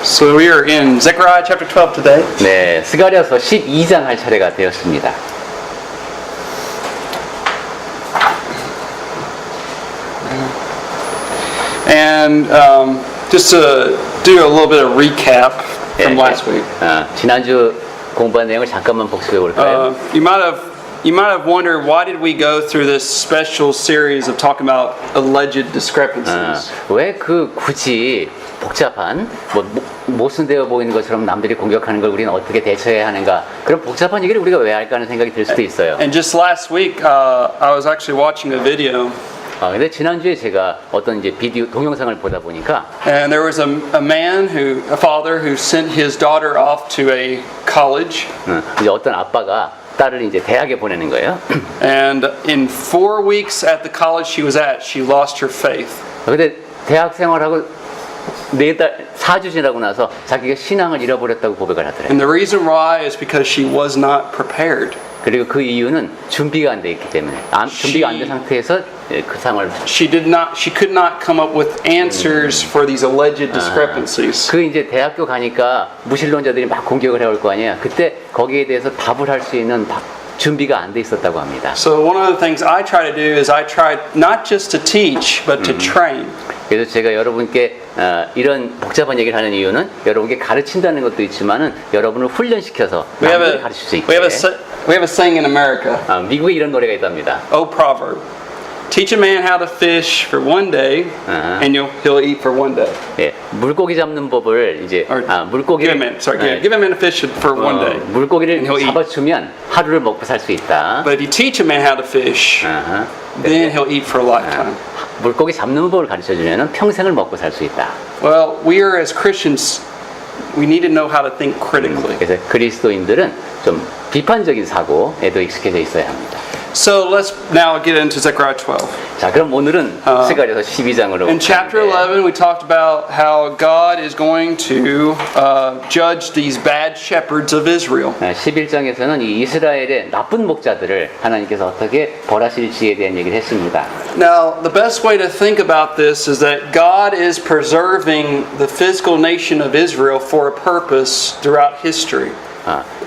So we are in Zechariah chapter 12 today. 네, 스가랴서 12장 할 차례가 되었습니다. And just to do a little bit of recap from last week. 지난주 공부한 내용을 잠깐만 복습해 볼까요? You might have wondered why did we go through this special series of talking about alleged discrepancies. 왜 굳이 복잡한 모순되어 보이는 것처럼 남들이 공격하는 걸 우리는 어떻게 대처해야 하는가, 그런 복잡한 얘기를 우리가 왜 할까 하는 생각이 들 수도 있어요. And just last week I was actually watching a video. 근데 지난주에 제가 어떤 이제 비디오 동영상을 보다 보니까 And there was a father who sent his daughter off to a college. 이제 어떤 아빠가 딸을 이제 대학에 보내는 거예요. And in 4 weeks at the college she was at, she lost her faith. 근데 대학 생활하고 4주 지나고 나서 자기가 신앙을 잃어버렸다고 고백을 하더래요. And the reason why is because she was not prepared. 그리고 그 이유는 준비가 안 돼 있기 때문에, 준비가 안 된 상태에서 그 상황을. She could not come up with answers for these alleged discrepancies. 그 이제 대학교 가니까 무신론자들이 막 공격을 해올 거 아니에요. 그때 거기에 대해서 답을 할 수 있는 준비가 안 돼 있었다고 합니다. So one of the things I try to do is I try not just to teach but to train. 그래서 제가 여러분께 이런 복잡한 얘기를 하는 이유는 여러분께 가르친다는 것도 있지만은 여러분을 훈련시켜서 남들이 가르칠 수 있게. We have a saying in America. 미국에 이런 노래가 있답니다. Oh, proverb. Teach a man how to fish for one day, and he'll eat for one day. 예, 물고기 잡는 법을 이제 give a man a fish for one day. 물고기를 잡아주면 하루를 먹고 살 수 있다. But if you teach a man how to fish, then he'll eat for a lifetime. 물고기 잡는 법을 가르쳐 주면은 평생을 먹고 살 수 있다. Well, we are as Christians, we need to know how to think critically. 그래서 그리스도인들은 좀 비판적인 사고에도 익숙해져 있어야 합니다. So let's now get into Zechariah 12. 자, 그럼 오늘은 스가랴서 12장으로. In chapter 11, we talked about how God is going to judge these bad shepherds of Israel. 11장에서는 이 이스라엘의 나쁜 목자들을 하나님께서 어떻게 벌하실지에 대한 얘기를 했습니다. Now, the best way to think about this is that God is preserving the physical nation of Israel for a purpose throughout history.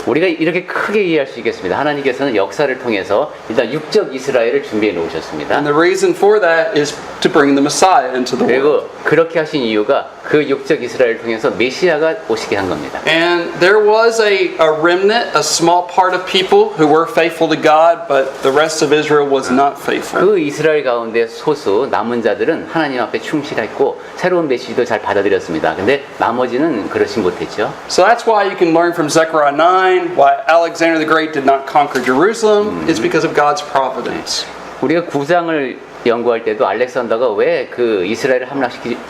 우리가 이렇게 크게 이해할 수 있겠습니다. 하나님께서는 역사를 통해서 일단 육적 이스라엘을 준비해 놓으셨습니다. And the reason for that is to bring the Messiah into the world. 그리고 그렇게 하신 이유가 그 육적 이스라엘을 통해서 메시아가 오시게 한 겁니다. And there was a remnant, a small part of people who were faithful to God, but the rest of Israel was not faithful. 그 이스라엘 가운데 소수 남은 자들은 하나님 앞에 충실했고 새로운 메시지도 잘 받아들였습니다. 근데 나머지는 그러지 못했죠. So that's why you can learn from Zechariah 9 why Alexander the Great did not conquer Jerusalem. It's because of God's providence. 우리가 구장을 연구할 때도 알렉산더가 왜 그 이스라엘을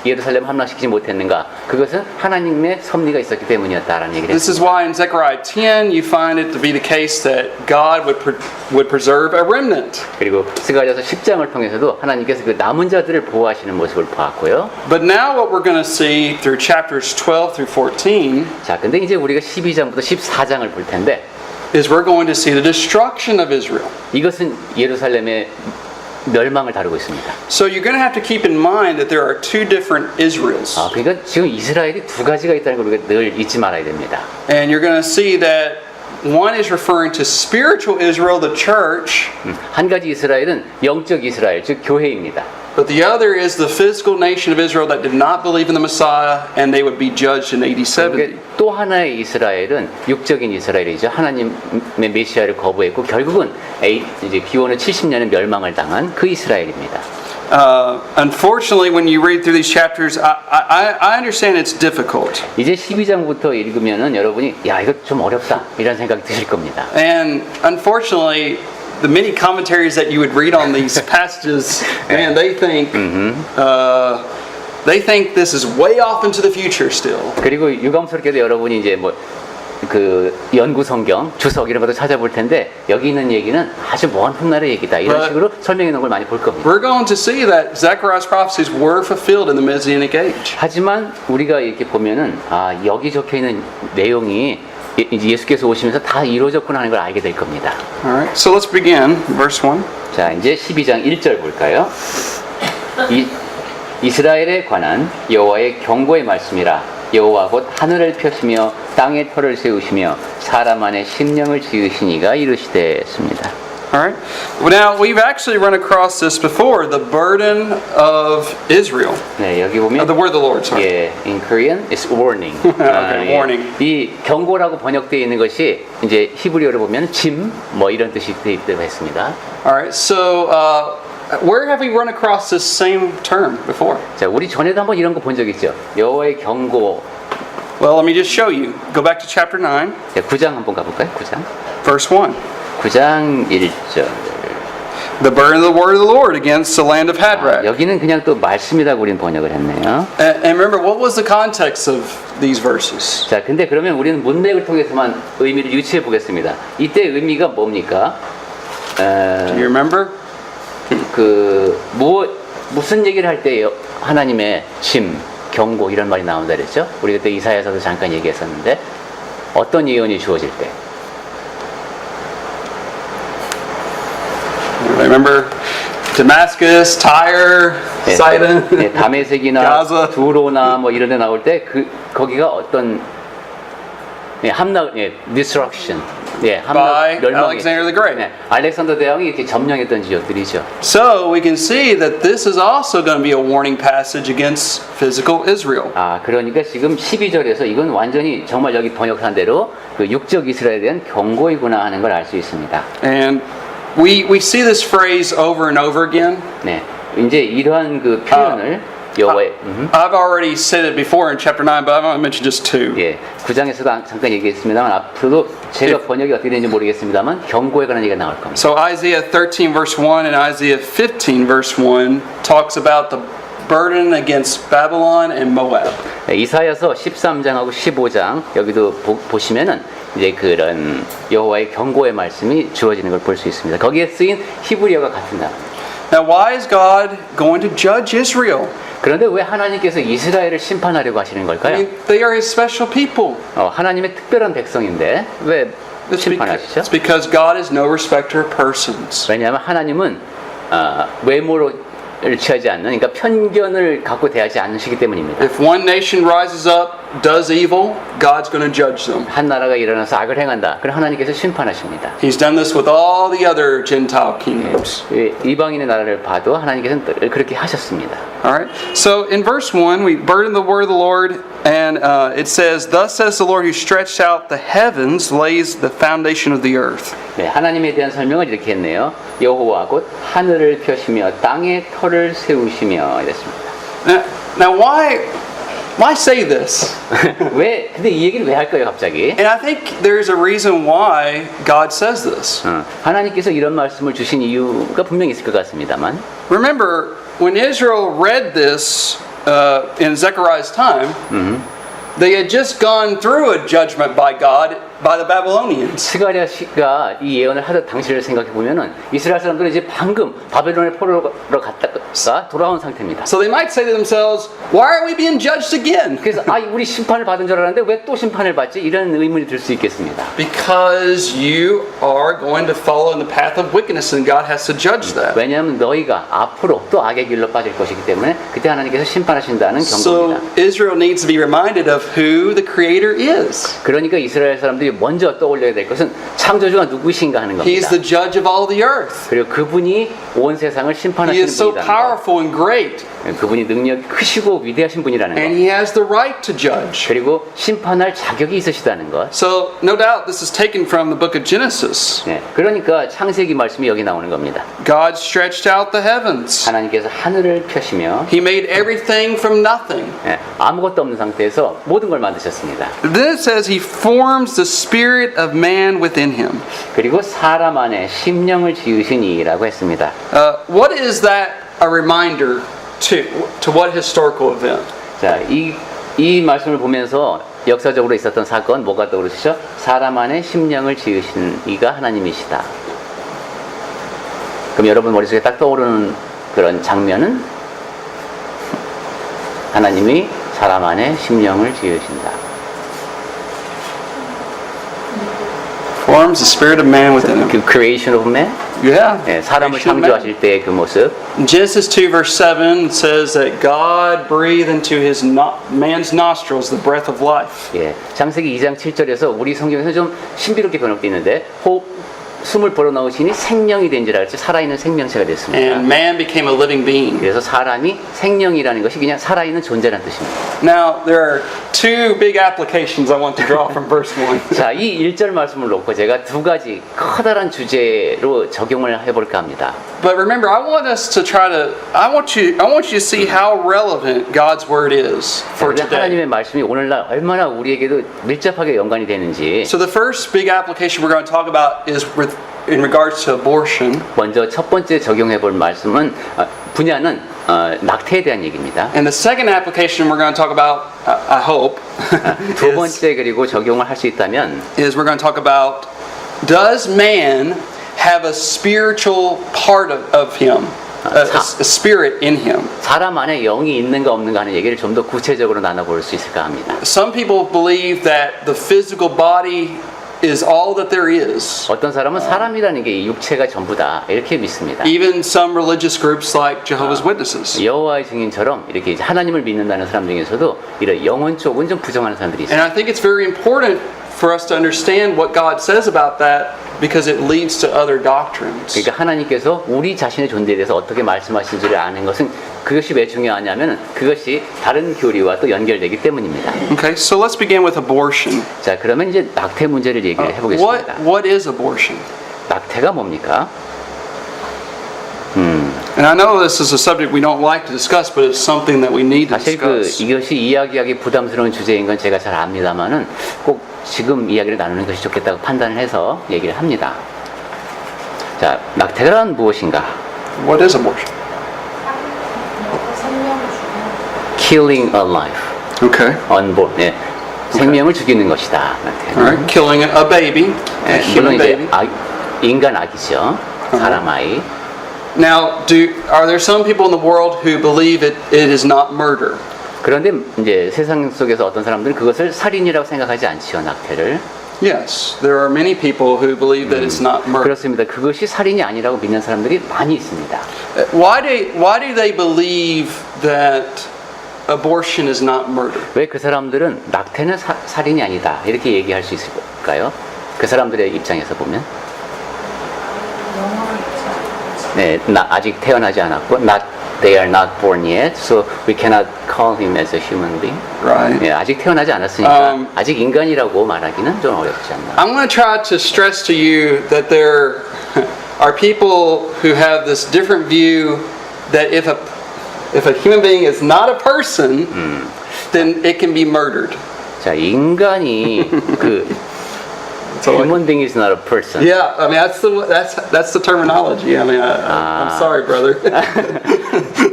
예루살렘 함락시키지 못했는가? 그것은 하나님의 섭리가 있었기 때문이었다라는 얘기를 This is 했습니다. why in Zechariah 10 you find it to be the case that God would preserve a remnant. 그리고 스가랴서 10장을 통해서도 하나님께서 그 남은 자들을 보호하시는 모습을 보았고요. But now what we're going to see through chapters 12 through 14 자, 근데 이제 우리가 12장부터 14장을 볼 텐데 is we're going to see the destruction of Israel. 이것은 예루살렘의 멸망을 다루고 있습니다. So you're going to have to keep in mind that there are two different Israels. 그러니까 지금 이스라엘이 두 가지가 있다는 걸 우리가 늘 잊지 말아야 됩니다. And you're going to see that one is referring to spiritual Israel, the church. 한 가지 이스라엘은 영적 이스라엘, 즉 교회입니다. But the other is the physical nation of Israel that did not believe in the Messiah, and they would be judged in AD 70. 또 하나의 이스라엘은 육적인 이스라엘이죠. 하나님의 메시아를 거부했고 결국은 이제 기원후 70년에 멸망을 당한 그 이스라엘입니다. Unfortunately, when you read through these chapters, I understand it's difficult. 이제 12장부터 읽으면은 여러분이 야 이거 좀 어렵다 이런 생각이 드실 겁니다. And unfortunately, the many commentaries that you would read on these passages, man, they think this is way off into the future still. 그리고 유감스럽게도 여러분이 이제 그 연구 성경 주석 이런 것도 찾아볼 텐데 여기 있는 얘기는 아주 먼 훗날의 얘기다 이런 식으로 설명해 놓은 걸 많이 볼 겁니다. We're going to see that Zechariah's prophecies were fulfilled in the Messianic age. 하지만 우리가 이렇게 보면은 여기 적혀 있는 내용이 이제 예수께서 오시면서 다 이루어졌구나 하는 걸 알게 될 겁니다. Alright, so let's begin, verse 1. 자, 이제 12장 1절 볼까요? 이스라엘에 관한 여호와의 경고의 말씀이라 여호와 곧 하늘을 펴시며 땅에 터를 세우시며 사람 안에 심령을 지으시니가 이르시되 했습니다. All right. Well, now we've actually run across this before. The burden of Israel. 네, 여기 보면 The word of the Lord. Sorry. 예, in Korean it's warning. Okay, warning. 이 경고라고 번역되어 있는 것이 이제 히브리어로 보면 짐 뭐 이런 뜻이 되어 있다고 했습니다. All right. So, where have we run across this same term before? 자, 우리 전에도 한번 이런 거 본 적 있죠. 여호와의 경고. Well, let me just show you. Go back to chapter 9, 자, 9장 한번 가볼까요? 9장. verse 1. 9장 1절. The burden of the word of the Lord against the land of Hadrach. 여기는 그냥 또 말씀이라고 우리는 번역을 했네요. And remember, what was the context of these verses? 자, 근데 그러면 우리는 문맥을 통해서만 의미를 유추해 보겠습니다. 이때 의미가 뭡니까? Do you remember? 무슨 얘기를 할 때 하나님의 짐, 경고 이런 말이 나온다 그랬죠? 우리 그때 이사야서도 잠깐 얘기했었는데 어떤 예언이 주어질 때? Remember Damascus, Tyre, Sidon, 네, 다메섹이나 Gaza. 두로나 뭐 이런 데 나올 때 거기가 어떤 함락, destruction, by 멸망. Alexander the Great. 알렉산더 대왕이 이렇게 점령했던 지역들이죠. So we can see that this is also going to be a warning passage against physical Israel. 그러니까 지금 12절에서 이건 완전히 정말 여기 번역한 대로 그 육적 이스라엘에 대한 경고이구나 하는 걸 알 수 있습니다. And we see this phrase over and over again. 네, 이제 이러한 그 표현을 여호와의 I've already said it before in chapter 9, but I'm going to mention just two. 9장에서도 잠깐 얘기했습니다만 앞으로도 제가 번역이 어떻게 되는지 모르겠습니다만 경고에 관한 얘기가 나올 겁니다. So Isaiah 13 verse 1 and Isaiah 15 verse 1 talks about the burden against Babylon and Moab. 이사야서 13장하고 15장 여기도 보시면은 이제 그런 여호와의 경고의 말씀이 주어지는 걸 볼 수 있습니다. 거기에 쓰인 히브리어가 같은 단어입니다. Now why is God going to judge Israel? 그런데 왜 하나님께서 이스라엘을 심판하려고 하시는 I 걸까요? mean, they are His special people. 하나님의 특별한 백성인데 왜 심판하시죠? It's because God is no respecter of persons. 왜냐하면 하나님은 외모를 취하지 않는, 그러니까 편견을 갖고 대하지 않으시기 때문입니다. If one nation rises up, does evil, God's going to judge them. 한 나라가 일어나서 악을 행한다. 그럼 하나님께서 심판하십니다. He's done this with all the other Gentile kingdoms. 이방인의 나라를 봐도 하나님께서는 늘 그렇게 하셨습니다. All right. So in verse 1, we burden the word of the Lord, and it says, "Thus says the Lord who stretched out the heavens, lays the foundation of the earth." 네, 하나님에 대한 설명을 이렇게 했네요. 여호와 곧 하늘을 펴시며 땅에 터를 세우시며 이랬습니다. Now why say this? 왜? 근데 이 얘기를 왜 할까요, 갑자기? And I think there's a reason why God says this. 하나님께서 이런 말씀을 주신 이유가 분명히 있을 것 같습니다만. Remember, when Israel read this in Zechariah's time, they had just gone through a judgment by God by the Babylonians. 스가랴가 이 예언을 하던 당시를 생각해 보면은 이스라엘 사람들은 이제 방금 바벨론의 포로로 갔다가 돌아온 상태입니다. So they might say to themselves, "Why are we being judged again?" 그래서 우리 심판을 받은 줄 알았는데 왜 또 심판을 받지? 이런 의문이 들 수 있겠습니다. Because you are going to follow in the path of wickedness, and God has to judge that. 왜냐하면 너희가 앞으로 또 악의 길로 빠질 것이기 때문에 그때 하나님께서 심판하신다는 경고입니다. So Israel needs to be reminded of who the Creator is. 그러니까 이스라엘 사람들이 먼저 떠올려야 될 것은 창조주가 누구신가 하는 겁니다. He's the judge of all the earth. 그리고 그분이 온 세상을 He 심판하시는 is so 분이라는 powerful and great, 거. 그분이 능력이 크시고 위대하신 분이라는 and 거. He has the right to judge. 그리고 심판할 자격이 있으시다는 것. So no doubt this is taken from the book of Genesis. 네, 그러니까 창세기 말씀이 여기 나오는 겁니다. God stretched out the heavens. 하나님께서 하늘을 펴시며 He made everything from nothing. 네, 아무것도 없는 상태에서 모든 걸 만드셨습니다. Then it says He forms the spirit of man within him. 그리고 사람 안에 심령을 지으시니라고 했습니다. What is that a reminder to what historical event? 자, 이 말씀을 보면서 역사적으로 있었던 사건 뭐가 떠오르시죠? 사람 안에 심령을 지으신 이가 하나님이시다. 그럼 여러분 머릿속에 딱 떠오르는 그런 장면은 하나님이 사람 안에 심령을 지으신다. Forms the spirit of man within him. 그 creation of man? Yeah. 예, 사람을 Creation of man. 창조하실 때의 그 모습. In Genesis 2 verse 7 says that God breathed into his man's nostrils the breath of life. 예, 창세기 2장 7절에서 우리 성경에서 좀 신비롭게 번역되어 있는데 숨을 불어넣으시니 생명이 된지라 그랬죠. 살아있는 생명체가 됐습니다. And man became a living being. 그래서 사람이 생명이라는 것이 그냥 살아있는 존재라는 뜻입니다. Now there are two big applications I want to draw from verse 1. 자, 이 1절 말씀을 놓고 제가 두 가지 커다란 주제로 적용을 해볼까 합니다. But remember, I want you to see how relevant God's word is for today. 하나님의 말씀이 오늘날 얼마나 우리에게도 밀접하게 연관이 되는지. So the first big application we're going to talk about is in regards to abortion. 먼저 첫 번째 적용해 볼 말씀은 분야는 낙태에 대한 얘기입니다. And the second application we're going to talk about, I hope, 두 번째 그리고 적용을 할 수 있다면 is we're going to talk about, does man have a spiritual part of him, a spirit in him? 사람 안에 영이 있는가 없는가 하는 얘기를 좀 더 구체적으로 나눠볼 수 있을까 합니다. Some people believe that the physical body is all that there is. 어떤 사람은 사람이라는 게 이 육체가 전부다 이렇게 믿습니다. Even some religious groups like Jehovah's Witnesses. 여호와의 증인처럼 이렇게 이제 하나님을 믿는다는 사람 중에서도 이런 영혼 쪽은 좀 부정하는 사람들이 있어요. And I think it's very important for us to understand what God says about that because it leads to other doctrines. 그러니까 하나님께서 우리 자신의 존재에 대해서 어떻게 말씀하신지를 아는 것은 그것이 왜 중요하냐면 그것이 다른 교리와 또 연결되기 때문입니다. Okay, so let's begin with abortion. 자, 그러면 이제 낙태 문제를 얘기를 해보겠습니다. What is abortion? 낙태가 뭡니까? And I know this is a subject we don't like to discuss, but it's something that we need to 사실 discuss. 이것이 이야기하기 부담스러운 주제인 건 제가 잘 압니다만은 꼭 지금 이야기를 나누는 것이 좋겠다고 판단을 해서 얘기를 합니다. 자, 낙태란 무엇인가? What is abortion? Killing a life. Okay. Unborn. 예. 생명을 죽이는 것이다. 낙태는. All right. Killing a baby, a 예, 물론 human 이제 baby. 인간 아기죠. 사람 아이. Now, are there some people in the world who believe it is not murder? 그런데 이제 세상 속에서 어떤 사람들은 그것을 살인이라고 생각하지 않지요, 낙태를. Yes, there are many people who believe that it's not murder. 그렇습니다. 그것이 살인이 아니라고 믿는 사람들이 많이 있습니다. Why do they believe that abortion is not murder? 왜 그 사람들은 낙태는 살인이 아니다 이렇게 얘기할 수 있을까요? 그 사람들의 입장에서 보면 네, 아직 태어나지 않았고 they are not born yet, so we cannot call him as a human being. Right. 네, 아직 태어나지 않았으니까 아직 인간이라고 말하기는 좀 어렵지 않나. I'm going to try to stress to you that there are people who have this different view that if a human being is not a person, then it can be murdered. 자, 인간이 human being is not a person. Yeah, I mean that's the terminology. I mean, I'm sorry, brother.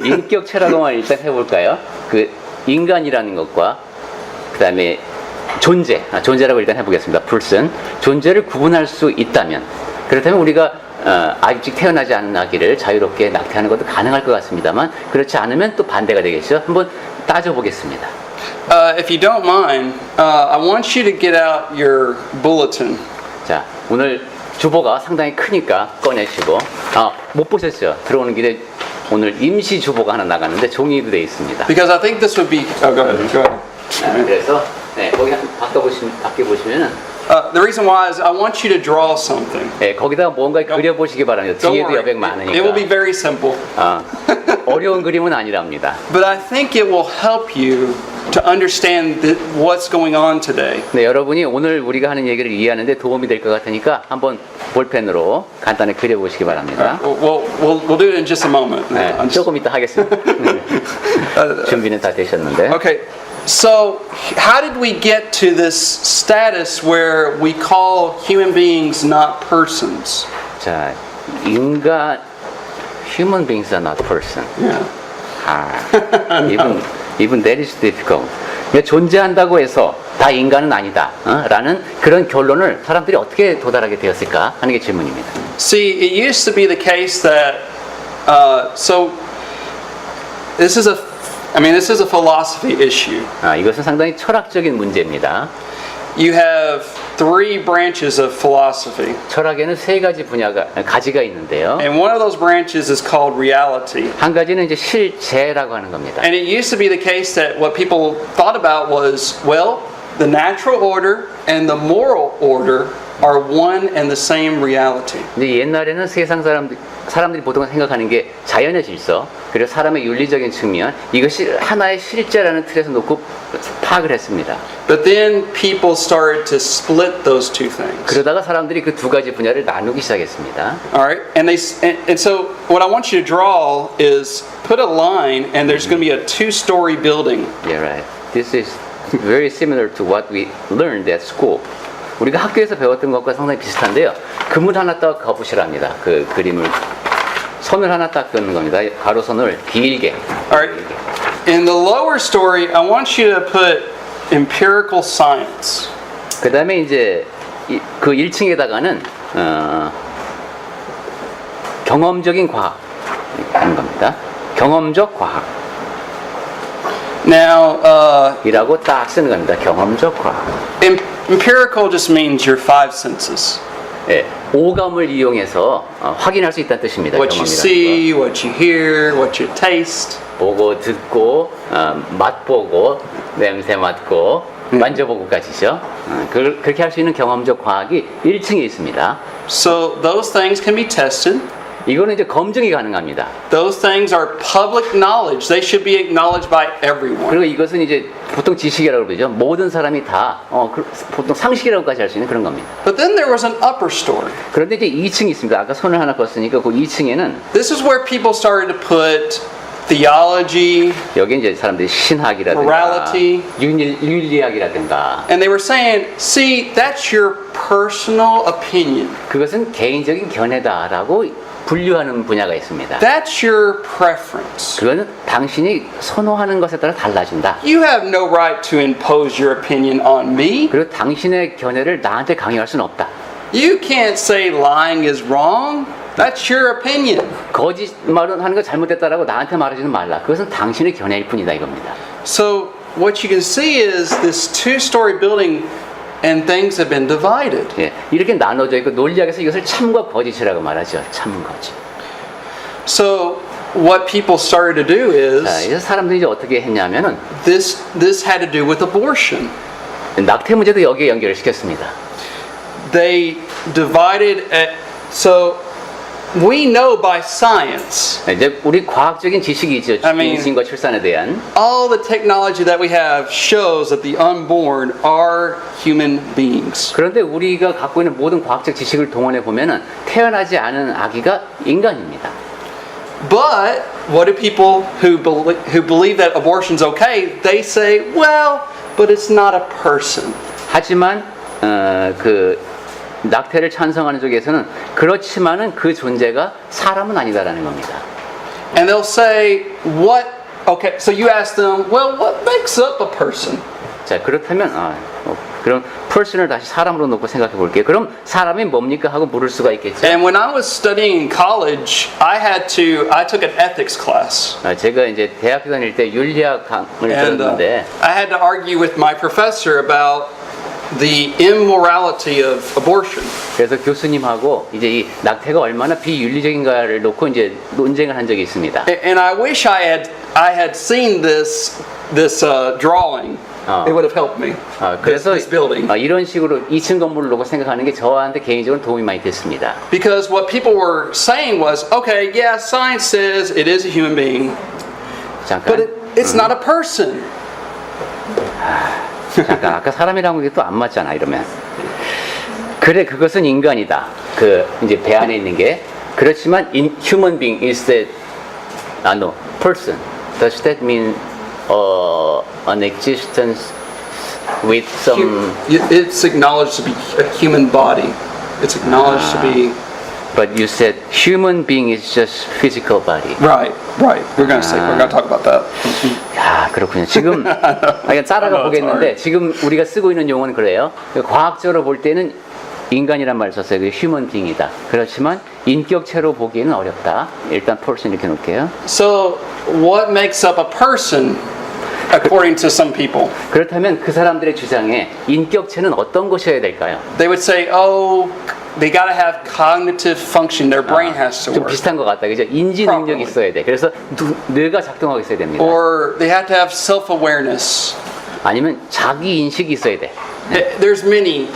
인격 철학을 일단 해볼까요? 그 인간이라는 것과 그 다음에 존재라고 일단 해보겠습니다. person, 존재를 구분할 수 있다면 그렇다면 우리가 아직 태어나지 않은 아기를 자유롭게 낙태하는 것도 가능할 것 같습니다만 그렇지 않으면 또 반대가 되겠죠. 한번 따져보겠습니다. If you don't mind, I want you to get out your bulletin. 자, 오늘 주보가 상당히 크니까 꺼내시고 못 보셨죠? 들어오는 길에 오늘 임시 주보가 하나 나갔는데 종이도 돼 있습니다. Because I think this would be. Oh, go ahead. 그래서 거기 밖에 보시면은 The reason why is I want you to draw something. 네, 거기다가 뭔가 그려보시기 바랍니다. Don't 뒤에도 worry. 여백 많으니까. It will be very simple. 어려운 그림은 아니랍니다. But I think it will help you to understand what's going on today. 네, 여러분이 오늘 우리가 하는 얘기를 이해하는데 도움이 될 것 같으니까 한번 볼펜으로 간단히 그려보시기 바랍니다. We'll do it in just a moment. 네, 조금 이따 하겠습니다. 준비는 다 되셨는데. Okay. So, how did we get to this status where we call human beings not persons? 자, human beings are not person. Yeah. even that is difficult. 그러니까 존재한다고 해서 다 인간은 아니다. 라는 그런 결론을 사람들이 어떻게 도달하게 되었을까 하는 게 질문입니다. See, it used to be the case that this is a philosophy issue. 이것은 상당히 철학적인 문제입니다. You have three branches of philosophy. 철학에는 세 가지 가지가 있는데요. And one of those branches is called reality. 한 가지는 이제 실제라고 하는 겁니다. And it used to be the case that what people thought about was, well, the natural order and the moral order are one and the same reality. 근데 옛날에는 세상 사람들이 보통 생각하는 게 자연의 질서, 그리고 사람의 윤리적인 측면, 이것이 하나의 실제라는 틀에서 놓고 파악을 했습니다. But then people started to split those two things. 그러다가 사람들이 그 두 가지 분야를 나누기 시작했습니다. All right, and so what I want you to draw is put a line, and there's going to be a two-story building. Yeah, right. This is very similar to what we learned at school. 우리가 학교에서 배웠던 것과 상당히 비슷한데요. 그물 하나 딱 그어보시랍니다. 그 그림을 선을 하나 딱 그는 겁니다. 가로선을 길게. All right. In the lower story, I want you to put empirical science. 그 다음에 이제 그 1층에다가는 경험적인 과학 하는 겁니다. 경험적 과학. Now, 이라고 딱 쓰는 겁니다. 경험적 과학. empirical just means your five senses. 예, 오감을 이용해서 확인할 수 있다는 뜻입니다. What you see, what you hear, what you taste. 보고 듣고 맛보고 냄새 맡고 만져보고까지죠. 그렇게 할 수 있는 경험적 과학이 1층에 있습니다. So those things can be tested. 이거는 이제 검증이 가능합니다. Those things are public knowledge. They should be acknowledged by everyone. 그리고 이것은 이제 보통 지식이라고 그러죠. 모든 사람이 다 보통 상식이라고까지 할 수 있는 그런 겁니다. But then there was an upper story. 그런데 이제 2층이 있습니다. 아까 손을 하나 껐으니까 그 2층에는 This is where people started to put theology, 여기 이제 사람들이 신학이라든가 morality, 윤리학이라든가 and they were saying, see, that's your personal opinion. 그것은 개인적인 견해다라고 분류하는 분야가 있습니다. That's your preference. 그거는 당신이 선호하는 것에 따라 달라진다. You have no right to impose your opinion on me. 그리고 당신의 견해를 나한테 강요할 수는 없다. You can't say lying is wrong. That's your opinion. 거짓말을 하는 거 잘못됐다라고 나한테 말하지는 말라. 그것은 당신의 견해일 뿐이다 이겁니다. So what you can see is this two-story building and things have been divided. 예, 이렇게 나눠져 있고 논리학에서 이것을 참과 거짓이라고 말하죠. 참 거짓. So what people started to do 자, is 이제 사람들이 이제 어떻게 했냐면은 this had to do with abortion. 낙태 문제도 여기에 연결을 시켰습니다. They divided so we know by science. 이제 우리 과학적인 지식이 있죠. I mean, 임신과 출산에 대한. All the technology that we have shows that the unborn are human beings. 그런데 우리가 갖고 있는 모든 과학적 지식을 동원해 보면은 태어나지 않은 아기가 인간입니다. But what do people who believe that abortion's okay? They say, well, but it's not a person. 하지만 그 낙태를 찬성하는 쪽에서는 그렇지만은 그 존재가 사람은 아니다라는 겁니다. And they'll say, what? Okay, so you ask them, well, what makes up a person? 자, 그렇다면 그럼 person을 다시 사람으로 놓고 생각해 볼게요. 그럼 사람이 뭡니까 하고 물을 수가 있겠죠. And when I was studying in college, I took an ethics class. 제가 이제 대학교 다닐 때 윤리학 강을 And 들었는데 I had to argue with my professor about the immorality of abortion. 그래서 교수님하고 이제 이 낙태가 얼마나 비윤리적인가를 놓고 이제 논쟁을 한 적이 있습니다. And I wish I had seen this drawing. It would have helped me. 그래서 This building. 이런 식으로 2층 건물을 놓고 생각하는 게 저한테 개인적으로 도움이 많이 됐습니다. Because what people were saying was, okay, yeah, science says it is a human being, 잠깐. but it's not a person. 잠깐 아까 사람이라는 게 또 안 맞잖아 이러면. 그래 그것은 인간이다. 그 이제 배 안에 있는 게 그렇지만 human being is that no person. Does that mean an existence with some? It's acknowledged to be a human body. It's acknowledged to be. But you said human being is just physical body. Right. We're going to talk about that. 야, 그렇군요. 지금 따라가 보겠는데 지금 우리가 쓰고 있는 용어는 그래요. 과학적으로 볼 때는 인간이란 말을 썼어요. 그 human being이다. 그렇지만 인격체로 보기에는 어렵다. 일단 person 이렇게 놓을게요. So, what makes up a person according to some people. 그렇다면 그 사람들의 주장에 인격체는 어떤 것이어야 될까요? They would say, oh, they gotta have cognitive function. Their brain has to 좀 work. 비슷한 것 같다. 그죠? 인지 능력이 있어야 돼. 그래서 뇌가 작동하고 있어야 됩니다. Or they have to have self-awareness. 아니면 자기 인식이 있어야 돼. There's many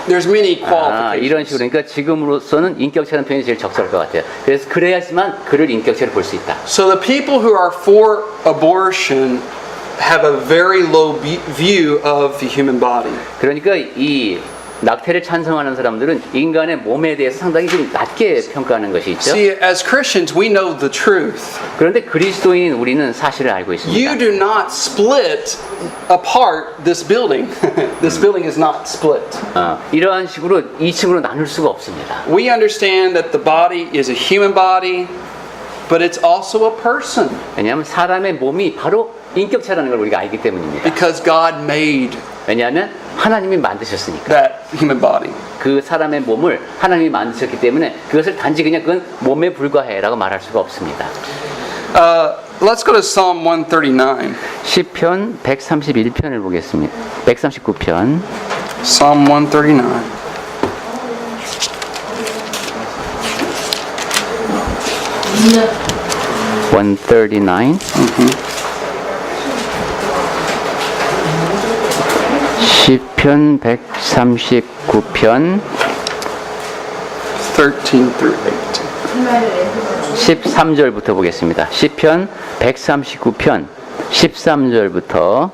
qualifications. 이런 식으로 그러니까 지금으로서는 인격체라는 표현이 제일 적절할 것 같아요. 그래서 그래야지만 그를 인격체로 볼 수 있다. So the people who are for abortion have a very low view of the human body. 그러니까 이 낙태를 찬성하는 사람들은 인간의 몸에 대해서 상당히 좀 낮게 평가하는 것이 있죠. See, as Christians, we know the truth. 그런데 그리스도인 우리는 사실을 알고 있습니다. You do not split apart this building. This building is not split. 이러한 식으로 2층으로 나눌 수가 없습니다. We understand that the body is a human body, but it's also a person. 왜냐하면 사람의 몸이 바로 인격체라는 걸 우리가 알기 때문입니다. Because God made 왜냐하면 하나님이 만드셨으니까. that human body. 그 사람의 몸을 하나님이 만드셨기 때문에 그것을 단지 그냥 그건 몸에 불과해라고 말할 수가 없습니다. Let's go to Psalm 139. 시편 131편을 보겠습니다. 139편. Psalm 139. 시편 139편 13 through 18. 13절부터 보겠습니다. 시편 139편 13절부터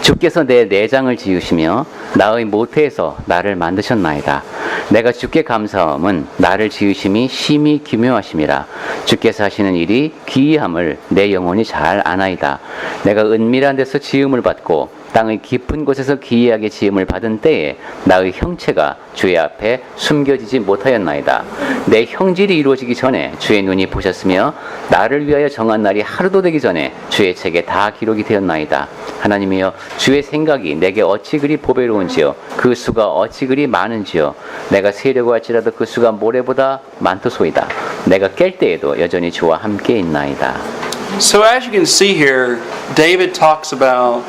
주께서 내 내장을 지으시며 나의 모태에서 나를 만드셨나이다. 내가 주께 감사함은 나를 지으심이 심히 기묘하심이라. 주께서 하시는 일이 기이함을 내 영혼이 잘 아나이다. 내가 은밀한 데서 지음을 받고 땅의 깊은 곳에서 기이하게 지음을 받은 때에 나의 형체가 주의 앞에 숨겨지지 못하였나이다. 내 형질이 이루어지기 전에 주의 눈이 보셨으며 나를 위하여 정한 날이 하루도 되기 전에 주의 책에 다 기록이 되었나이다. 하나님이여, 주의 생각이 내게 어찌 그리 보배로운지요, 그 수가 어찌 그리 많은지요. 내가 세려고 할지라도 그 수가 모래보다 많도소이다. 내가 깰 때에도 여전히 주와 함께 있나이다. So as you can see here, David talks about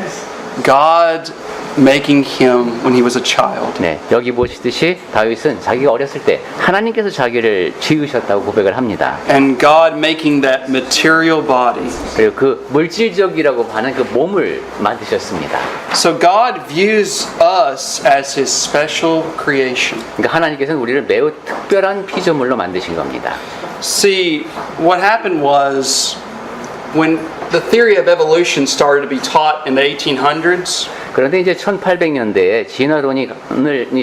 God making him when he was a child. 네, 여기 보시듯이 다윗은 자기가 어렸을 때 하나님께서 자기를 지으셨다고 고백을 합니다. And God making that material body. 그리고 그 물질적이라고 하는 그 몸을 만드셨습니다. So God views us as his special creation. 그러니까 하나님께서는 우리를 매우 특별한 피조물로 만드신 겁니다. See, what happened was when the theory of evolution started to be taught in the 1800s. 그런데 이제 1800년대에 진화론이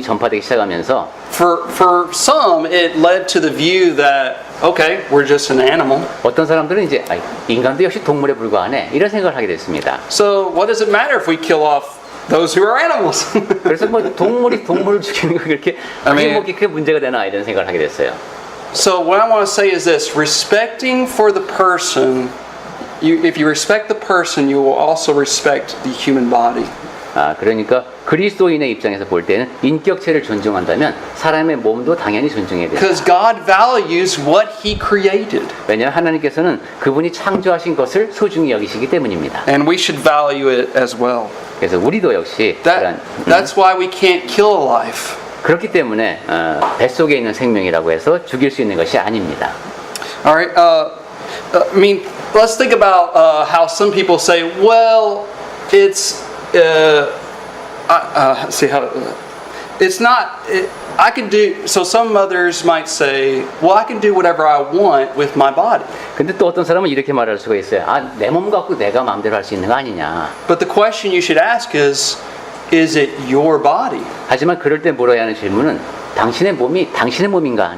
전파되기 시작하면서 For some, it led to the view that, okay, we're just an animal. 어떤 사람들은 이제 인간도 역시 동물에 불과하네 이런 생각을 하게 됐습니다. So what does it matter if we kill off those who are animals? 그래서 뭐 동물이 동물을 죽이는 거 그렇게 그게 문제가 되나 이런 생각을 하게 됐어요. So what I want to say is this: respecting for the person. If you respect the person, you will also respect the human body. 그러니까 그리스도인의 입장에서 볼 때는 인격체를 존중한다면 사람의 몸도 당연히 존중해야 된다. Because God values what He created. 왜냐하면 하나님께서는 그분이 창조하신 것을 소중히 여기시기 때문입니다. And we should value it as well. 그래서 우리도 역시 That's why we can't kill a life. 그렇기 때문에 뱃속에 있는 생명이라고 해서 죽일 수 있는 것이 아닙니다. All right. I mean, let's think about how some people say, well, it's see how it's not. I can do. So some mothers might say, well, I can do whatever I want with my body. 근데 또 어떤 사람은 이렇게 말할 수가 있어요. 내 몸 갖고 내가 마음대로 할 수 있는 거 아니냐. But the question you should ask is it your body? 하지만 그럴 때 물어야 하는 질문은 당신의 몸이 당신의 몸인가?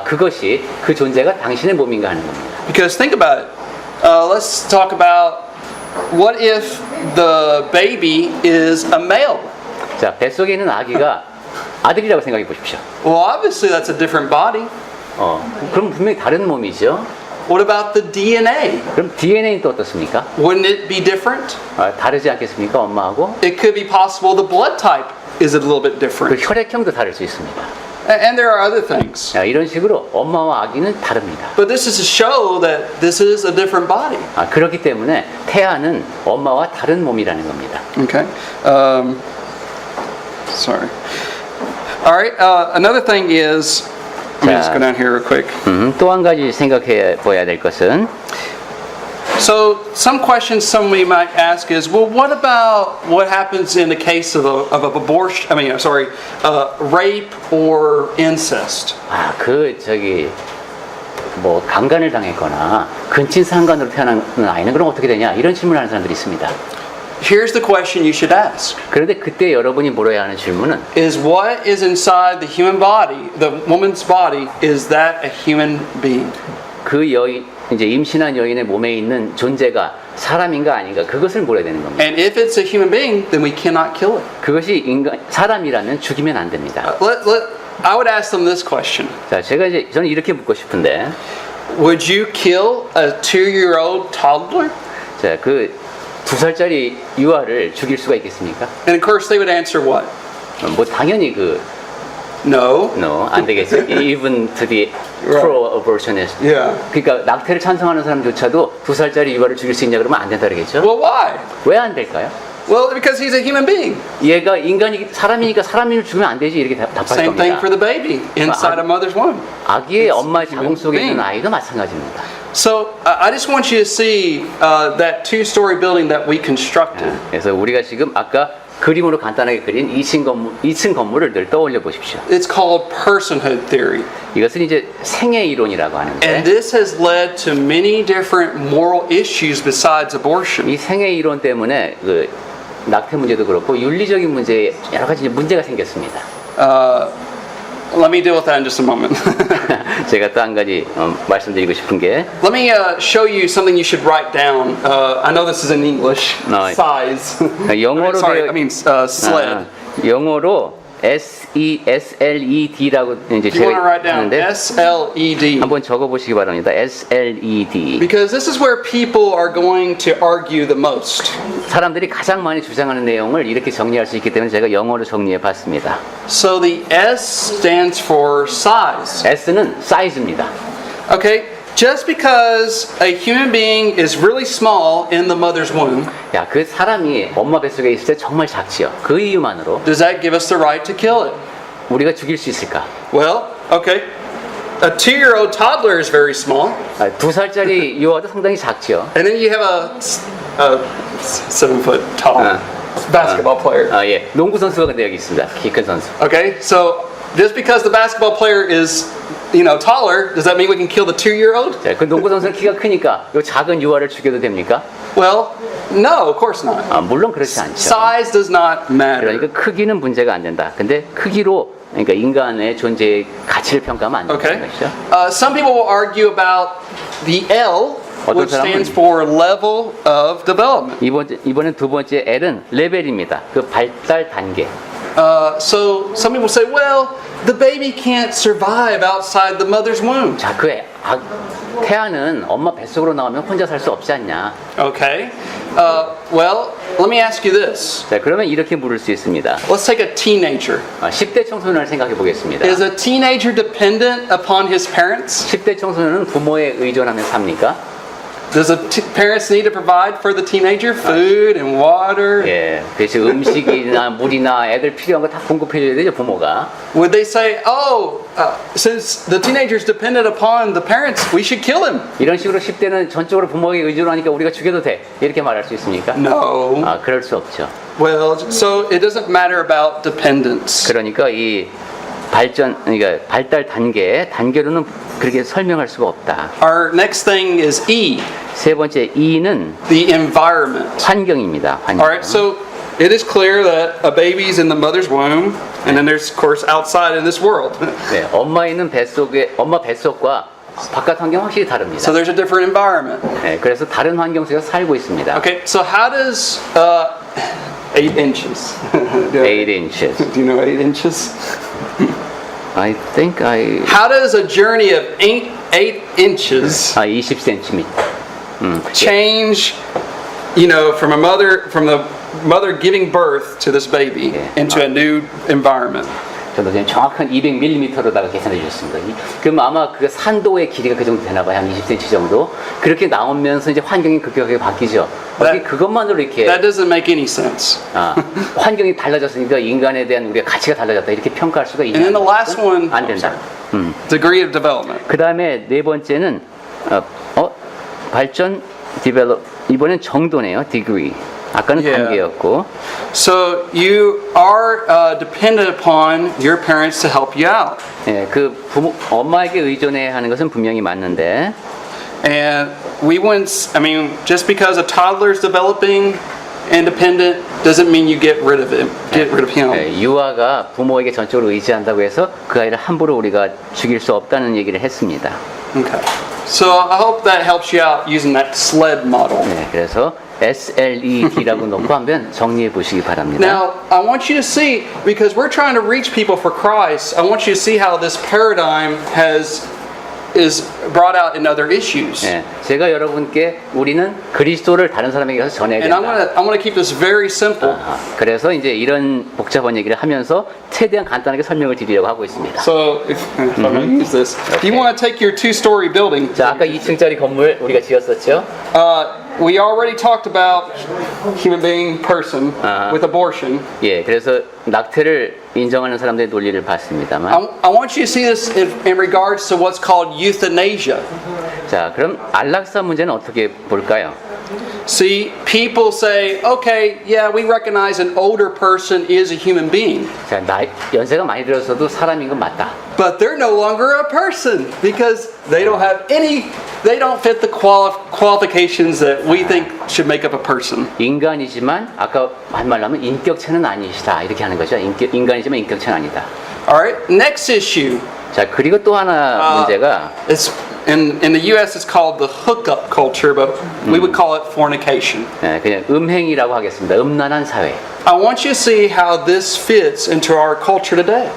그것이 그 존재가 당신의 몸인가 하는 겁니다. Because think about it. Let's talk about what if the baby is a male? 자, 뱃속에 있는 아기가 아들이라고 생각해 보십시오. Well, obviously that's a different body. 그럼 분명히 다른 몸이죠. What about the DNA? 그럼 DNA는 또 어떻습니까? Wouldn't it be different? 다르지 않겠습니까, 엄마하고? It could be possible the blood type is a little bit 그 different. 혈액형도 다를 수 있습니다. And there are other things. 자, 이런 식으로 엄마와 아기는 다릅니다. But this is to show that this is a different body. 그렇기 때문에 태아는 엄마와 다른 몸이라는 겁니다. Okay. Sorry. All right. Another thing is, let me just go down here real quick. 또 한 가지 생각해 보아야 될 것은 So some questions somebody might ask is, well, what about what happens in the case of abortion? I mean, sorry, rape or incest. 뭐 강간을 당했거나 근친상간으로 태어난 아이는 그럼 어떻게 되냐 이런 질문을 하는 사람들이 있습니다. Here's the question you should ask. 그런데 그때 여러분이 물어야 하는 질문은 is what is inside the human body, the woman's body, is that a human being? 그 여인 이제 임신한 여인의 몸에 있는 존재가 사람인가 아닌가 그것을 물어야 되는 겁니다. And if it's a human being, then we cannot kill it. 그것이 사람이라면 죽이면 안 됩니다. I would ask them this question. 자, 저는 이렇게 묻고 싶은데, would you kill a 2-year-old toddler? 자, 그 2살짜리 유아를 죽일 수가 있겠습니까? And of course they would answer what? 뭐 당연히 No, 안 되겠죠. Even to the pro-abortionist. Yeah. 그러니까 낙태를 찬성하는 사람조차도 2살짜리 유아를 죽일 수 있냐 그러면 안 된다 그러겠죠. Well, why? 왜 안 될까요? Well, because he's a human being. 얘가 사람이니까 사람을 죽이면 안 되지 이렇게 답할 Same thing 겁니다. for the baby inside a mother's womb. 아기의 엄마의 자궁 속에 being. 있는 아이도 마찬가지입니다. So I just want you to see that 2-story building that we constructed. 그래서 우리가 지금 아까 그림으로 간단하게 그린 2층 건물을 늘 떠올려 보십시오. It's called personhood theory. 이것은 이제 생애 이론이라고 하는데 And this has led to many different moral issues besides abortion. 이 생애 이론 때문에 그 낙태 문제도 그렇고 윤리적인 문제에 여러 가지 문제가 생겼습니다. Let me deal with that in just a moment. 제가 또 한 가지 말씀드리고 싶은 게 Let me show you something you should write down. I know this is in English. No. Size. 영어로 Sorry, I mean sled. 영어로 SLED라고 이제 You want to write 제가 down 하는데 SLED. 한번 적어보시기 바랍니다. SLED. Because this is where people are going to argue the most. 사람들이 가장 많이 주장하는 내용을 이렇게 정리할 수 있기 때문에 제가 영어로 정리해 봤습니다. So the S stands for size. S는 사이즈입니다. Okay? Just because a human being is really small in the mother's womb, 야, 그 사람이 엄마 뱃속에 있을 때 정말 작지요. 그 이유만으로 does that give us the right to kill it? 우리가 죽일 수 있을까? Well, okay. A 2-year-old toddler is very small. 2살짜리 유아도 상당히 작지요. And then you have a 7-foot tall basketball player. 예. 농구 선수가 근데 여기 있습니다. 키 큰 선수. Okay, so just because the basketball player is, taller, does that mean we can kill the 2-year-old? 자, 그 농구 선수는 키가 크니까 이 작은 유아를 죽여도 됩니까? Well, no, of course not. 물론 그렇지 않죠. Size does not matter. 그러니까 크기는 문제가 안 된다. 근데 크기로 그러니까 인간의 존재의 가치를 평가하면 안 된다는 Okay. 것이죠. Some people will argue about the L, which stands for level of development. 이번엔 두 번째 L은 레벨입니다. 그 발달 단계. So some people say, well, the baby can't survive outside the mother's womb. 자, 태아는 엄마 뱃속으로 나오면 혼자 살 수 없지 않냐? Okay. Well, let me ask you this. 자, 그러면 이렇게 물을 수 있습니다. Let's take a teenager. 10대 청소년을 생각해 보겠습니다. Is a teenager dependent upon his parents? 10대 청소년은 부모에 의존하며 삽니까? Does the parents need to provide for the teenager food and water? 예, 그래서 음식이나 물이나 애들 필요한 거 다 공급해줘야 되죠, 부모가. Would they say, since the teenager is dependent upon the parents, we should kill him? 이런 식으로 10대는 전적으로 부모에 의존하니까 우리가 죽여도 돼. 이렇게 말할 수 있습니까? No. 그럴 수 없죠. Well, so it doesn't matter about dependence. 그러니까 그러니까 발달 단계로는 그렇게 설명할 수가 없다. Our next thing is E, 세 번째 E는 the environment. 환경입니다. 환경. All right, so it is clear that a baby's in the mother's womb, and then there's, of course, outside in this world. 네, 엄마 뱃속과 바깥 환경 확실히 다릅니다. So there's a different environment. 네, 그래서 다른 환경 속에서 살고 있습니다. Okay, so how does 8 inches? 8 inches. Do you know 8 inches? I think How does a journey of 8 inches 20cm. change, from the mother giving birth to this baby into a new environment? 저도 지금 정확한 200mm로다가 계산해 주셨습니다. 그럼 아마 그 산도의 길이가 그 정도 되나 봐요. 한 20cm 정도. 그렇게 나오면서 이제 환경이 급격하게 바뀌죠. 어떻게 그것만으로 이렇게 That doesn't make any sense. 환경이 달라졌으니까 인간에 대한 우리가 가치가 달라졌다 이렇게 평가할 수가 And then the last one, 안 된다. degree of development. 그 다음에 네 번째는 발전, develop. 이번엔 정도네요. degree. 아까는 Yeah. 단계였고. So you are dependent upon your parents to help you out. 예, 그 부모, 엄마에게 의존해야 하는 것은 분명히 맞는데. And we wouldn't, I mean, just because a toddler is developing independent doesn't mean you get rid of him. 예, 유아가 부모에게 전적으로 의지한다고 해서 그 아이를 함부로 우리가 죽일 수 없다는 얘기를 했습니다. Okay. So I hope that helps you out using that SLED model. 네, 그래서 SLED라고 놓고 한번 정리해 보시기 바랍니다. Now, I want you to see, because we're trying to reach people for Christ, I want you to see how this paradigm is brought out in other issues. 네, 제가 여러분께 우리는 그리스도를 다른 사람에게 가서 전해야 And 된다. I'm going to keep this very simple. 그래서 이제 이런 복잡한 얘기를 하면서 최대한 간단하게 설명을 드리려고 하고 있습니다. So, if I'm going to use this, if you want to take your two-story building, 자, 아까 2층짜리 건물 우리가 지었었죠? we already talked about human being person with abortion. 예, 그래서 낙태를 인정하는 사람들의 논리를 봤습니다만. I want you to see this in regards to what's called euthanasia. 자, 그럼 안락사 문제는 어떻게 볼까요? See, people say, okay, yeah, we recognize an older person is a human being. 자, 연세가 많이 들어서도 사람인 건 맞다. But they're no longer a person because they don't fit the qualifications that we think should make up a person. 인간이지만 아까 한 말로 하면 인격체는 아니시다 이렇게 하는 거죠. 인간이지만 인격체는 아니다. Alright, next issue. 자, 그리고 또 하나 문제가 It's in the U.S. it's called the hookup culture, but we would call it fornication. 그냥 음행이라고 하겠습니다. 음란한 사회. I want you to see how this fits into our culture today.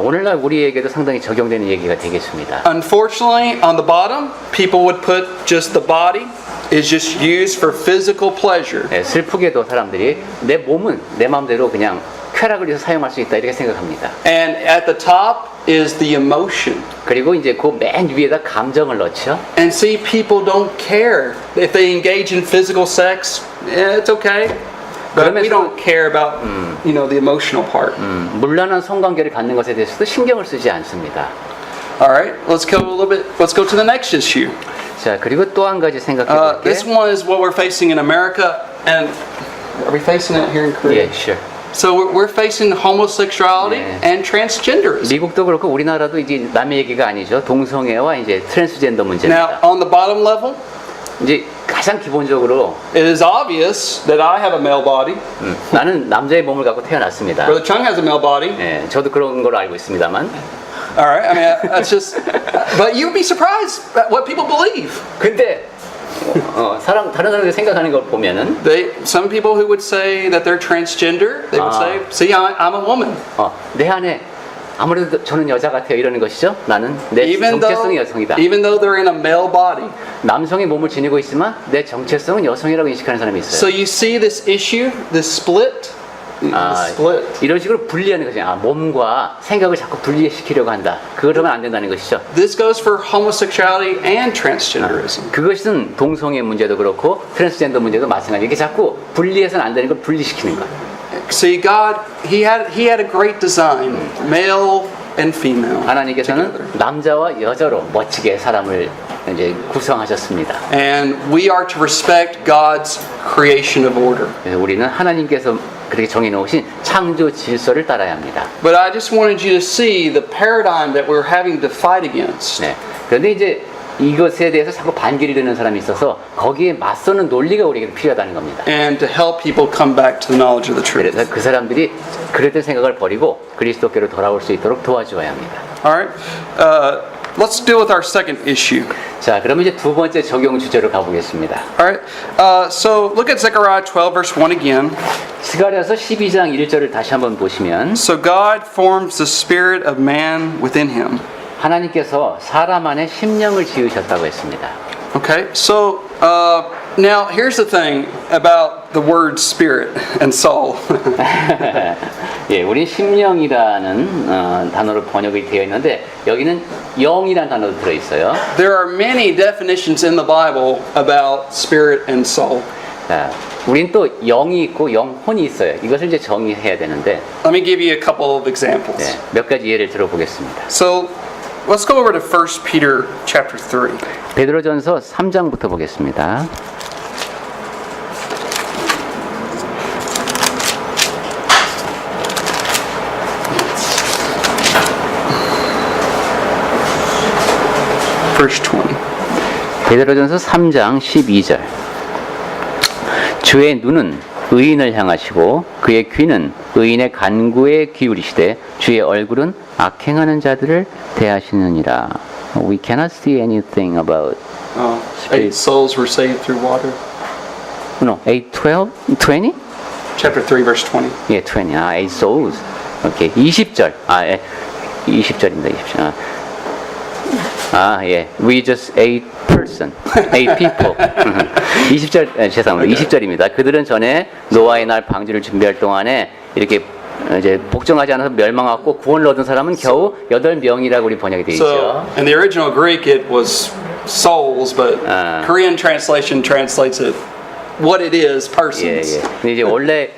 오늘날 우리에게도 상당히 적용되는 얘기가 되겠습니다. Unfortunately, on the bottom, people would put just the body is just used for physical pleasure. 슬프게도 사람들이 내 몸은 내 마음대로 그냥 쾌락을 위해서 사용할 수 있다 이렇게 생각합니다. And at the top is the emotion. 그리고 이제 그 맨 위에다 감정을 넣죠. And see, people don't care if they engage in physical sex. Yeah, it's okay. But we don't care about, the emotional part. 물란한 성관계를 갖는 것에 대해서도 신경을 쓰지 않습니다. All right, let's go to the next issue. 자, 그리고 또 한 가지 생각해 볼게요. This one is what we're facing in America, and are we facing it here in Korea? 예, sure. So we're facing homosexuality and transgenderism. 미국도 그렇고 우리나라도 이제 남의 얘기가 아니죠. 동성애와 이제 트랜스젠더 Now, 문제입니다. on the bottom level, 이제 가장 기본적으로 it is obvious that I have a male body. 나는 남자의 몸을 갖고 태어났습니다. Brother Chung has a male body. 예, 저도 그런 걸로 알고 있습니다만. All right, I mean that's just. But you'd be surprised at what people believe. 근데 다른 사람들이 생각하는 걸 보면은 Some people who would say that they're transgender, they would say, "See, I'm a woman." 내 안에 아무래도 저는 여자 같아요 이러는 것이죠. 나는 내 정체성이 여성이다. Even though they're in a male body. 남성의 몸을 지니고 있지만 내 정체성은 여성이라고 인식하는 사람이 있어요. So you see this issue, this split. 이런 식으로 분리하는 것이 몸과 생각을 자꾸 분리시키려고 한다. 그러면 안 된다는 것이죠. This goes for homosexuality and transgenderism. 그것은 동성애 문제도 그렇고 트랜스젠더 문제도 마찬가지. 이게 자꾸 분리해서는 안 되는 걸 분리시키는 거. See, God, He had a great design, male and female. 하나님께서는 남자와 여자로 멋지게 사람을 이제 구성하셨습니다. And we are to respect God's creation of order. 그래서 우리는 하나님께서 그렇게 정해놓으신 창조 질서를 따라야 합니다. But I just wanted you to see the paradigm that we're having to fight against. 네. 그런데 이제 이것에 대해서 자꾸 반기를 드는 사람이 있어서 거기에 맞서는 논리가 우리에게 필요하다는 겁니다. And to help people come back to the knowledge of the truth. 그래서 그 사람들이 그랬던 생각을 버리고 그리스도께로 돌아올 수 있도록 도와주어야 합니다. All right. Let's deal with our second issue. 자, 그러면 이제 두 번째 적용 주제로 가보겠습니다. All right. So look at Zechariah 12 verse 1 again. 스가랴서 12장 1절을 다시 한번 보시면 So God forms the spirit of man within him. 하나님께서 사람 안에 심령을 지으셨다고 했습니다. Okay. So now here's the thing about the word spirit and soul. 예, 우린 심령이라는 단어로 번역이 되어 있는데 여기는 영이라는 단어도 들어 있어요. There are many definitions in the Bible about spirit and soul. 자, 우린 또 영이 있고 영혼이 있어요. 이것을 이제 정의해야 되는데 Let me give you a couple of examples. 네, 몇 가지 예를 들어보겠습니다. So, let's go over to 1 Peter chapter 3. 베드로전서 3장부터 보겠습니다. Verse 20. 베드로전서 3장 12절. 주의 눈은 의인을 향하시고 그의 귀는 의인의 간구에 기울이시되 주의 얼굴은 악행하는 자들을 대하시느니라. We cannot see anything about 8 souls were saved through water. no 8, 12, 20? Chapter 3, verse 20. 예, 20. 8 souls. 오케이. 20절. 예. 20절입니다. 20절. 예. We just 8 person. 8 people. 20절, 죄송합니다. 20절입니다. 그들은 전에 노아의 날 방주를 준비할 동안에 이렇게 이제 복종하지 않아서 멸망하고 구원을 얻은 사람은 겨우 8명이라고 우리 번역이 되어 있죠. So, in the original Greek, it was souls, but Korean translation translates it what it is, persons. 예. 근데 이제 원래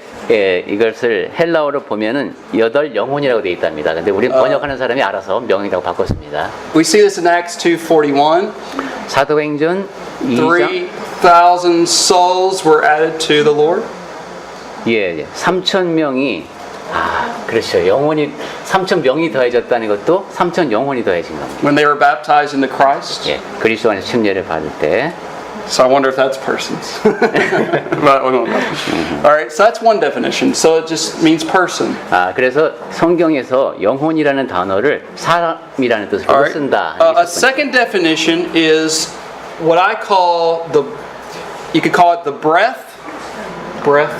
이것을 헬라어로 보면은 8 영혼이라고 되어 있답니다. 근데 우리 번역하는 사람이 알아서 명이라고 바꿨습니다. We see this in Acts 2:41. 사도행전 2장 3,000 souls were added to the Lord. 예. 3,000명이 그렇죠. 영혼이 3,000명이 더해졌다는 것도 3,000 영혼이 더해진 겁니다. When they were baptized into Christ. 예. 그리스도 안에서 침례를 받을 때. So I wonder if that's persons. But we won't know. All right, so that's one definition. So it just means person. 그래서 성경에서 영혼이라는 단어를 사람이라는 뜻으로 All right. 쓴다. A second definition is what I call you could call it the breath.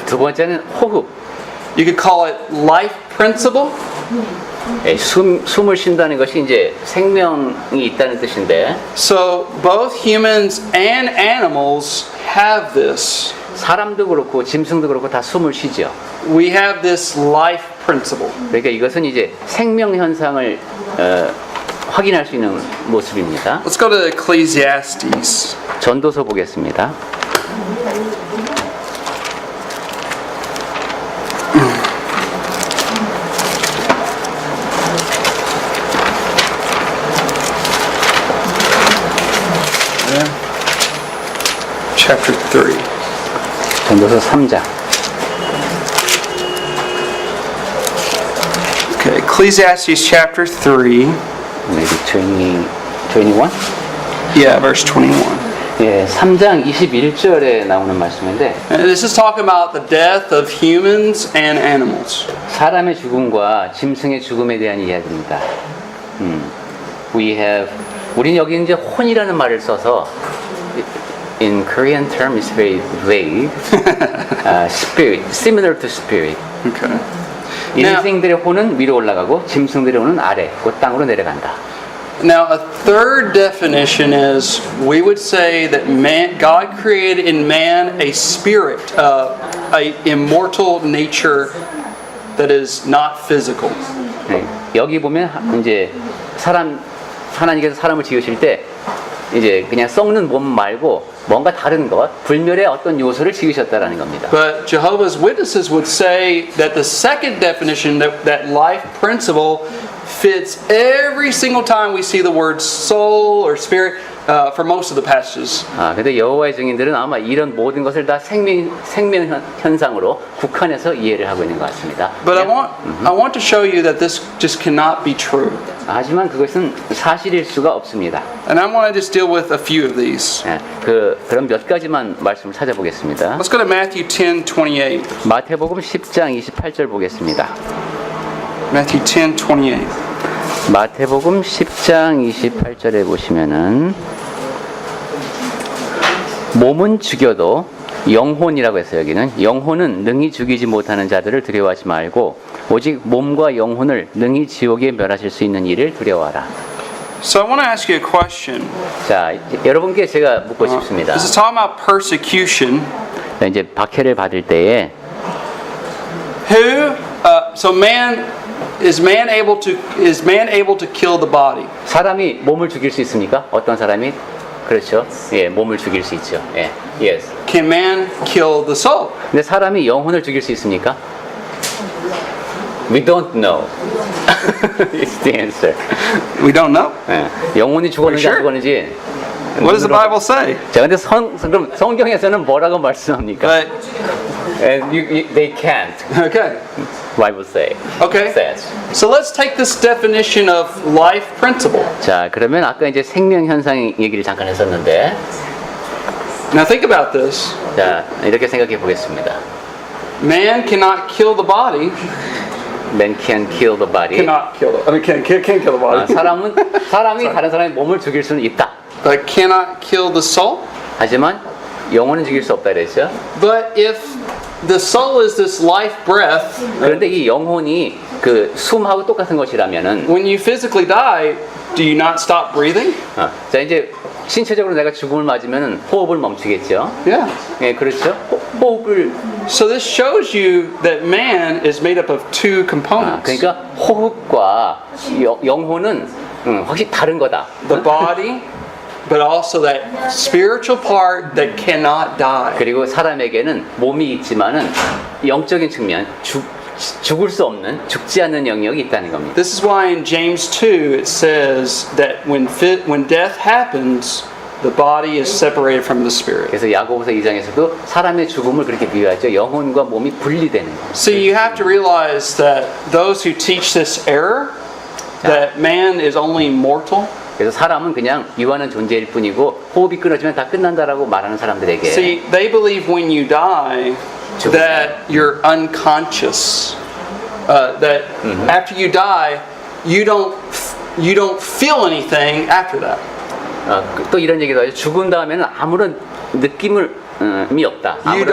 두 번째는 호흡. You could call it life principle. 예, 숨을 쉰다는 것이 이제 생명이 있다는 뜻인데. So both humans and animals have this. 사람도 그렇고 짐승도 그렇고 다 숨을 쉬죠. We have this life principle. 그러니까 이것은 이제 생명 현상을 확인할 수 있는 모습입니다. Let's go to Ecclesiastes. 전도서 보겠습니다. Chapter 3. 전도서 3장. Okay, Ecclesiastes chapter 3. maybe 21? Yeah, verse 21. 예, 3장 21절에 나오는 말씀인데 And this is talking about the death of humans and animals. 사람의 죽음과 짐승의 죽음에 대한 이야기입니다. 우린 여기 이제 혼이라는 말을 써서 in Korean term is very vague. Spirit, similar to spirit. Okay. 인생들의 혼은 위로 올라가고 짐승들의 혼은 아래, 그 땅으로 내려간다. Now, a third definition is we would say that God created in man a spirit, a immortal nature that is not physical. 네, 여기 보면 이제 하나님께서 사람을 지으실 때 이제 그냥 썩는 몸 말고 뭔가 다른 것, 불멸의 어떤 요소를 지으셨다라는 겁니다. But Jehovah's Witnesses would say that the second definition, that life principle, fits every single time we see the word soul or spirit for most of the passages. 근데 여호와의 증인들은 아마 이런 모든 것을 다 생명 현상으로 국한해서 이해를 하고 있는 것 같습니다. But I want to show you that this just cannot be true. 하지만 그것은 사실일 수가 없습니다. And I want to just deal with a few of these. 그럼 몇 가지만 말씀을 찾아보겠습니다. Let's go to Matthew 10:28. 마태복음 10장 28절 보겠습니다. Matthew 10:28. 마태복음 10장 28절에 보시면은 몸은 죽여도 영혼이라고 해서 여기는 영혼은 능히 죽이지 못하는 자들을 두려워하지 말고 오직 몸과 영혼을 능히 지옥에 멸하실 수 있는 이를 두려워하라. So I want to ask you a question. 자, 여러분께 제가 묻고 싶습니다. This is talking about persecution. 이제 박해를 받을 때에 Who So is man able to kill the body? 사람이 몸을 죽일 수 있습니까? 어떤 사람이? 그렇죠. 예, 몸을 죽일 수 있죠. 예, yes. Can man kill the soul? 근데 사람이 영혼을 죽일 수 있습니까? We don't know. It's the answer. We don't know. 예, 영혼이 죽었는지 Sure. 안 죽었는지. What does the Bible say? 자, 근데 그럼 성경에서는 뭐라고 말씀합니까? But And they can't. okay. Bible say. Okay. Says. So let's take this definition of life principle. 자, 그러면 아까 이제 생명 현상 얘기를 잠깐 했었는데, Now think about this. 자, 이렇게 생각해 보겠습니다. Man cannot kill the body. Man can kill the body. Cannot kill the. I mean, can't kill the body. 사람이 다른 사람의 몸을 죽일 수는 있다. But cannot kill the soul. 하지만 영혼은 죽일 수 없다 그랬죠. But if the soul is this life breath, 그런데 이 영혼이 그 숨하고 똑같은 것이라면은, when you physically die, do you not stop breathing? 자 이제 신체적으로 내가 죽음을 맞으면 호흡을 멈추겠죠. Yeah. 예, 그렇죠. 호흡을 So this shows you that man is made up of two components. 그러니까 호흡과 영혼은 확실히 다른 거다. The body, but also that spiritual part that cannot die. 그리고 사람에게는 몸이 있지만은 영적인 측면, 죽을 수 없는, 죽지 않는 영역이 있다는 겁니다. This is why in James 2 it says that when death happens, the body is separated from the spirit. 그래서 야고보서 2장에서도 사람의 죽음을 그렇게 비유하죠. 영혼과 몸이 분리되는 거예요. So you have to realize that those who teach this error, that man is only mortal. 그래서 사람은 그냥 유한한 존재일 뿐이고 호흡이 끊어지면 다 끝난다라고 말하는 사람들에게 See, they believe when you die that you're unconscious. That after you die, you don't feel anything after that. 또 이런 얘기도 하죠. 죽은 다음에는 아무런 느낌이 없다. You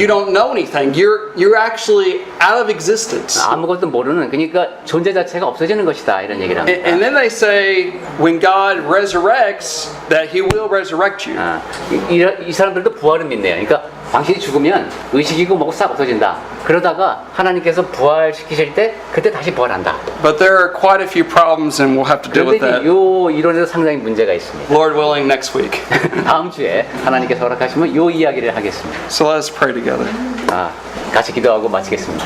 don't know anything. You're actually out of existence. 아무것도 모르는, 그러니까 존재 자체가 없어지는 것이다 이런 얘기를 합니다. And then they say when God resurrects that He will resurrect you. 이 사람들도 부활을 믿네요. 그러니까 당신이 죽으면 의식이고 뭐고 싹 없어진다. 그러다가 하나님께서 부활시키실 때 그때 다시 부활한다. But there are quite a few problems, and we'll have to deal with 그런데 that. 이 이론에서 상당히 문제가 있습니다. Lord willing, next week. 다음 주에 하나님께서 허락하시면 이 이야기를 하겠습니다. So let us pray together. 같이 기도하고 마치겠습니다.